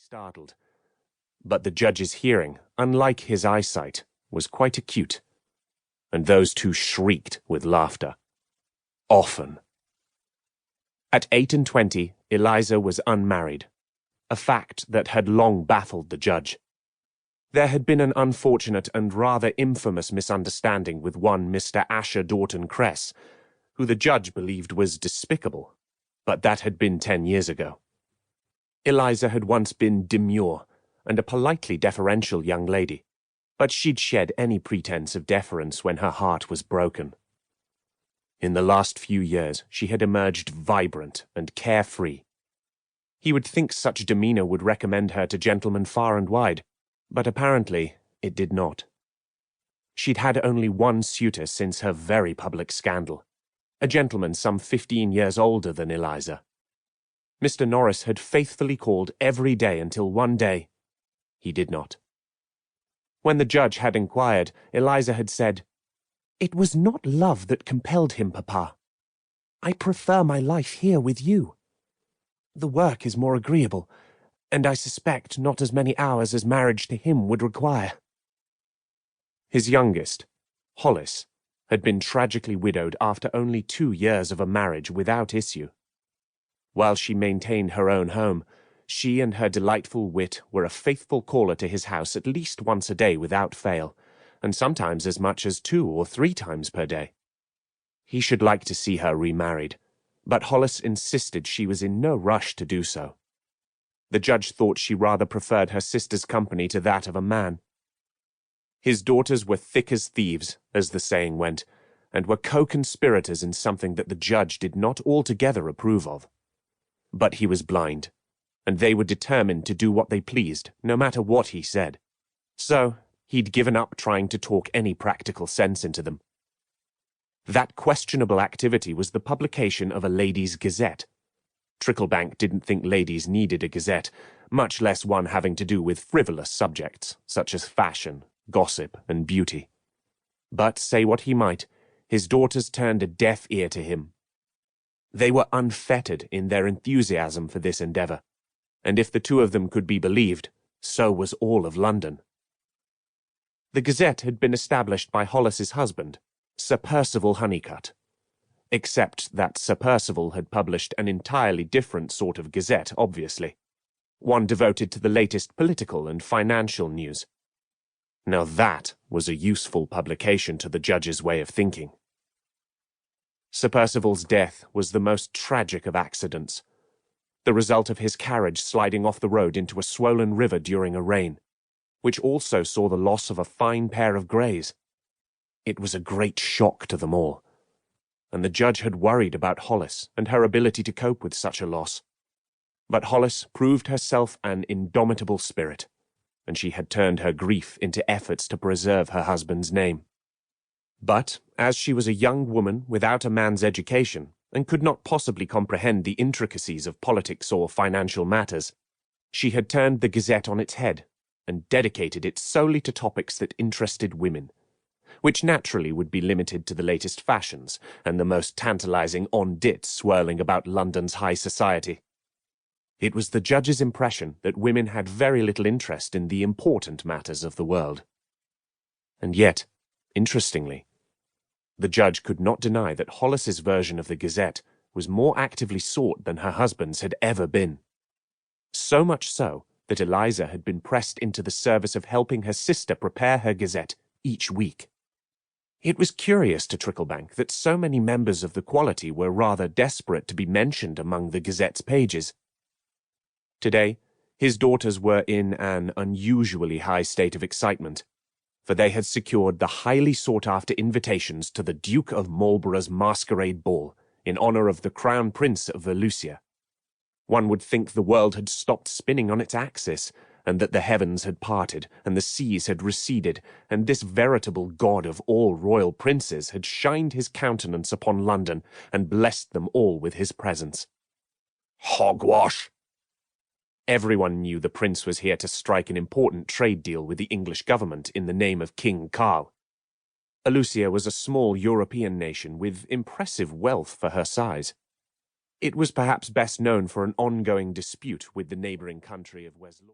startled. But the judge's hearing, unlike his eyesight, was quite acute, and those two shrieked with laughter. Often. At 28, Eliza was unmarried, a fact that had long baffled the judge. There had been an unfortunate and rather infamous misunderstanding with one Mr. Asher Dorton Cress, who the judge believed was despicable, but that had been 10 years ago. Eliza had once been demure and a politely deferential young lady, but she'd shed any pretense of deference when her heart was broken. In the last few years, she had emerged vibrant and carefree. He would think such demeanor would recommend her to gentlemen far and wide, but apparently it did not. She'd had only one suitor since her very public scandal, a gentleman some 15 years older than Eliza. Mr. Norris had faithfully called every day until one day he did not. When the judge had inquired, Eliza had said, "It was not love that compelled him, Papa. I prefer my life here with you. The work is more agreeable, and I suspect not as many hours as marriage to him would require." His youngest, Hollis, had been tragically widowed after only 2 years of a marriage without issue. While she maintained her own home, she and her delightful wit were a faithful caller to his house at least once a day without fail, and sometimes as much as 2 or 3 times per day. He should like to see her remarried, but Hollis insisted she was in no rush to do so. The judge thought she rather preferred her sister's company to that of a man. His daughters were thick as thieves, as the saying went, and were co-conspirators in something that the judge did not altogether approve of. But he was blind, and they were determined to do what they pleased, no matter what he said. So he'd given up trying to talk any practical sense into them. That questionable activity was the publication of a ladies' gazette. Tricklebank didn't think ladies needed a gazette, much less one having to do with frivolous subjects, such as fashion, gossip, and beauty. But say what he might, his daughters turned a deaf ear to him. They were unfettered in their enthusiasm for this endeavor, and if the two of them could be believed, so was all of London. The Gazette had been established by Hollis's husband, Sir Percival Honeycutt, except that Sir Percival had published an entirely different sort of gazette, obviously, one devoted to the latest political and financial news. Now that was a useful publication to the judge's way of thinking. Sir Percival's death was the most tragic of accidents, the result of his carriage sliding off the road into a swollen river during a rain, which also saw the loss of a fine pair of greys. It was a great shock to them all, and the judge had worried about Hollis and her ability to cope with such a loss. But Hollis proved herself an indomitable spirit, and she had turned her grief into efforts to preserve her husband's name. But, as she was a young woman without a man's education, and could not possibly comprehend the intricacies of politics or financial matters, she had turned the Gazette on its head, and dedicated it solely to topics that interested women, which naturally would be limited to the latest fashions and the most tantalizing on-dit swirling about London's high society. It was the judge's impression that women had very little interest in the important matters of the world. And yet, interestingly, the judge could not deny that Hollis's version of the Gazette was more actively sought than her husband's had ever been. So much so that Eliza had been pressed into the service of helping her sister prepare her Gazette each week. It was curious to Tricklebank that so many members of the quality were rather desperate to be mentioned among the Gazette's pages. Today, his daughters were in an unusually high state of excitement, for they had secured the highly sought-after invitations to the Duke of Marlborough's masquerade ball in honor of the Crown Prince of Alucia. One would think the world had stopped spinning on its axis, and that the heavens had parted, and the seas had receded, and this veritable god of all royal princes had shined his countenance upon London, and blessed them all with his presence. Hogwash! Everyone knew the prince was here to strike an important trade deal with the English government in the name of King Carl. Alucia was a small European nation with impressive wealth for her size. It was perhaps best known for an ongoing dispute with the neighbouring country of Wessex.